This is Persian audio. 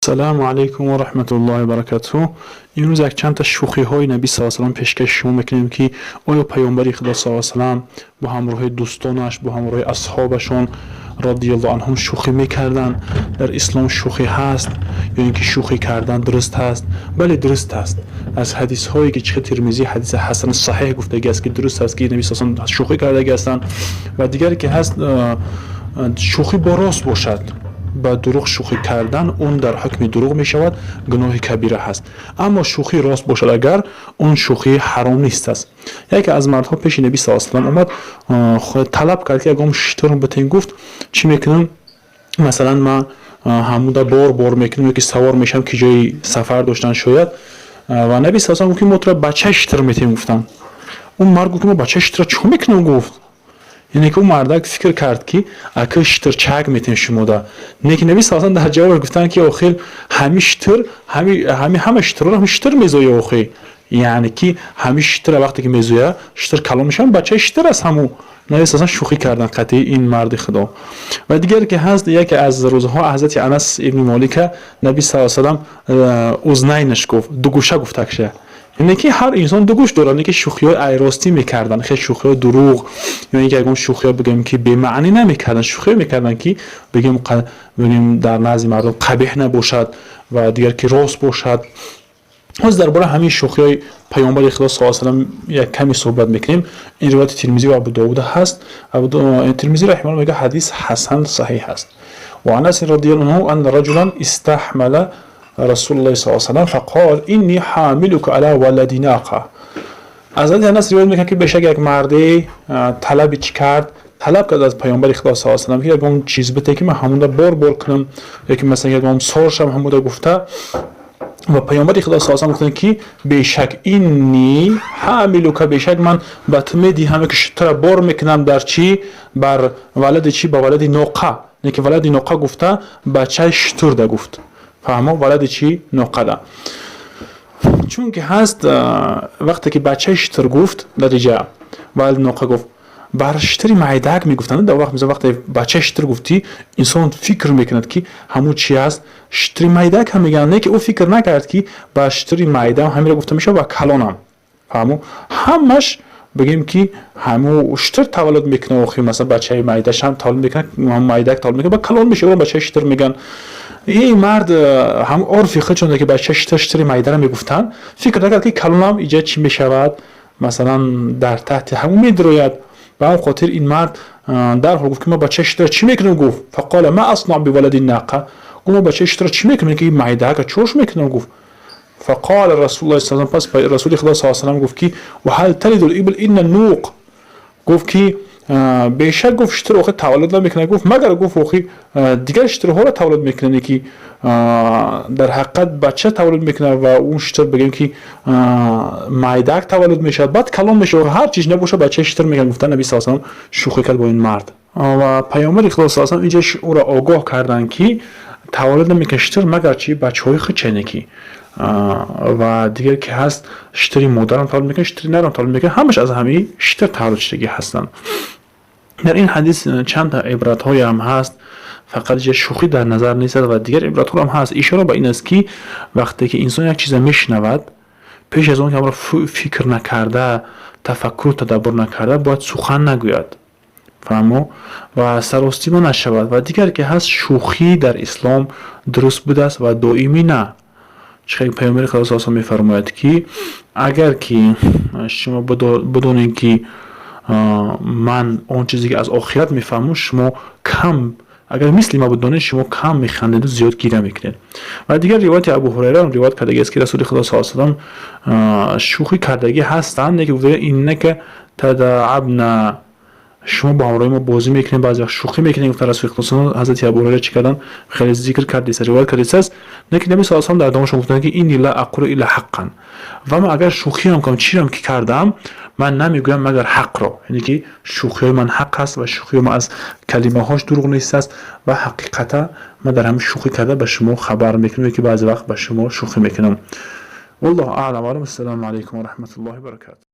السلام علیکم و رحمت الله و برکاته. امروز یک چند تا شوخی های نبی صلی الله علیه و آله پیشکش شما میکنیم که آیا پیامبر خدا صلی الله علیه و آله با همراه دوستانش، با همراه اصحابشون رضی الله عنهم شوخی میکردن؟ در اسلام شوخی هست یا اینکه شوخی کردن درست هست؟ بله درست هست. از حدیث هایی که چه ترمذی حدیث حسن صحیح گفته است که درست است که نبی صلی الله علیه و آله شوخی کرده هستند و دیگری که هست شوخی با راست باشد. با دروغ شوخی کردن اون در حکم دروغ می شود، گناه کبیره هست. اما شوخی راست باشد اگر اون شوخی حرام نیست است. یکی از مردها پیش نبی صلی الله علیه و آله اومد، خود طلب کرد که اگه شترم بتین گفت چی میکنم؟ مثلا ما همودا بار میکنم که سوار میشم که جای سفر داشتن شاید و نبی صلی الله علیه و آله گفت بچه شتر میتین گفتم. اون مرد گفت بچه شتر چه میکنم گفت؟ یعنی که اون مردک فکر کرد که اگه شتر چاگ میتین شما دا نیک نبی صلی الله علیه و آله در جواب گفتن که آخر همه شتر همه شتر رو هم شتر میزویه آخر، یعنی که همه شتر وقتی که میزویه شتر کلام میشن بچه شتر است همو. نبی صلی الله علیه و آله شوخی کردن قطعی این مرد خدا. و دیگر که هست یکی از روزها حضرت انس ابن مالک نبی صلی الله علیه و آله اذنینش گفت، دو گوشه گفت تکشه. یعنی که هر انسان دو گوش داره، که شوخی‌های ایراستی می‌کردن، خیلی شوخی‌های دروغ، یا اینکه اگه شوخی‌ها بگیم که به معنی نمی‌کردن، شوخی می‌کردن که بگیم در نزد مردم قبیح نباشد و دیگر که راست باشد. از درباره همین شوخی‌های پیامبر خدا صلی الله علیه و آله یک کمی صحبت می‌کنیم. این روایت ترمذی و ابو داوود هست. ترمذی رحمه الله میگه حدیث حسن صحیح است. و انس رضی الله عنه ان رجلا استحمل رسول الله صلی الله علیه و آله فقال اینی حاملک علی ولد ناقه. از انس روایت میکنه که بهشک یک مردی طلب چی کرد؟ طلب کرد از پیامبر خدا صلی الله علیه و آله که اون چیز بده که من همون بار کنم، یکی مثلا یک اون سورشم همون گفته و پیامبر خدا صلی الله علیه و آله گفت که بهشک اینی حاملک، بهشک من به تو میدی همه که شتر بار میکنم در چی؟ بر ولد چی؟ با ولد ناقه. نه که ولد ناقه گفته بچه شتر ده گفت. فهمو ولد چی؟ ناقه. چون که هست وقتی که بچه شتر گفت در اینجا ولد ناقه گفت بر شتری معدک میگفتن. در وقتی بچه شتر گفتی انسان فکر میکند که همون چی است؟ شتری معدک هم میگن. نه که او فکر نکرد که با شتری معده همین گفته میشه و کلانم. فهمو همش بگیم که همو شتر تولد میکنه و مثلا بچه معده‌ش هم تولد میکنه، هم معدک تولد میکنه با کلان میشه و بچه شتر میگن. این مرد هم عرفی خود چون که بچه شتری معده رو میگفتن فکر نکرد که کلانم ایجاد چی میشود، مثلا در تحت همون میدروید. و هم خاطر این مرد در حال گفت که ما بچه شتر چی میکنم؟ گفت فقال ما اصنع بولد الناقه، گفت ما بچه شتر چی میکنم که معده که چوش میکنم؟ گفت فقال رسول الله صلی الله علیه و آله، پس رسول خدا صلی الله علیه و آله گفت که و هل تلد الابل ان النوق، گفت که بیشک گفت شتر اوخی تولد نمیکنه. گفت مگر گفت اوخی دیگر شترها را تولد میکنه که در حقیقت بچه تولد میکنه و اون شتر بگیم که معدک تولد میشه بعد کلام میشه و هر چیز نباشه بچه شتر میگن. گفتن نبی صلی الله علیه و آله شوخی کرد با این مرد و پیامبر خدا صلی الله علیه و آله اینجا او را آگاه کردن که تولد نمیکنه شتر مگر چی؟ بچهای خود چنکی و دیگر که هست شتری مادرم تولد میکنه، شتری نرم تولد میکنه، همش از همه شتر تولد شدگی هستن. در این حدیث چند تا عبرت های هم هست، فقط یه شوخی در نظر نیست و دیگر عبرت ها هم هست. اشاره به این است که وقتی که انسان یک چیز میشنود پیش از اون که امر فکر نکرده، تفکر تدبر نکرده باید سخن نگوید، فهمو؟ و سراستی ما نشود. و دیگر که هست شوخی در اسلام درست بوده است و دائمی نه. چون پیامبر خدا صلی الله علیه و آله میفرماید که اگر که شما بدونید که من اون چیزی که از آخرت میفهمم شما کم، اگر مثل ما بدونید شما کم میخندید و زیاد گیره میکنید. و دیگر روایت ابو هریره روایت کرده است که رسول خدا صلی الله علیه و آله شوخی کردگی هستند که گفته اینک تدعبنا، شما با همراه ما بازی میکنید، بعضی وقت شوخی میکنید. گفته رسول خدا حضرت ابو هریره چی کردن؟ خیلی ذکر کرده روایت کرده است نه که نبی صلی الله علیه و آله در دامش گفتن که اینی لا اقول الا حقا، و من اگر شوخی هم کنم چی هم که کردم من نمیگویم مگر حق را. یعنی که شوخی من حق است و شوخی من از کلمه هاش دروغ نیست است و حقیقتا من در همین شوخی کرده به شما خبر میکنم که بعضی وقت به شما شوخی میکنم. والله اعلم. السلام علیکم و رحمت الله و برکاته.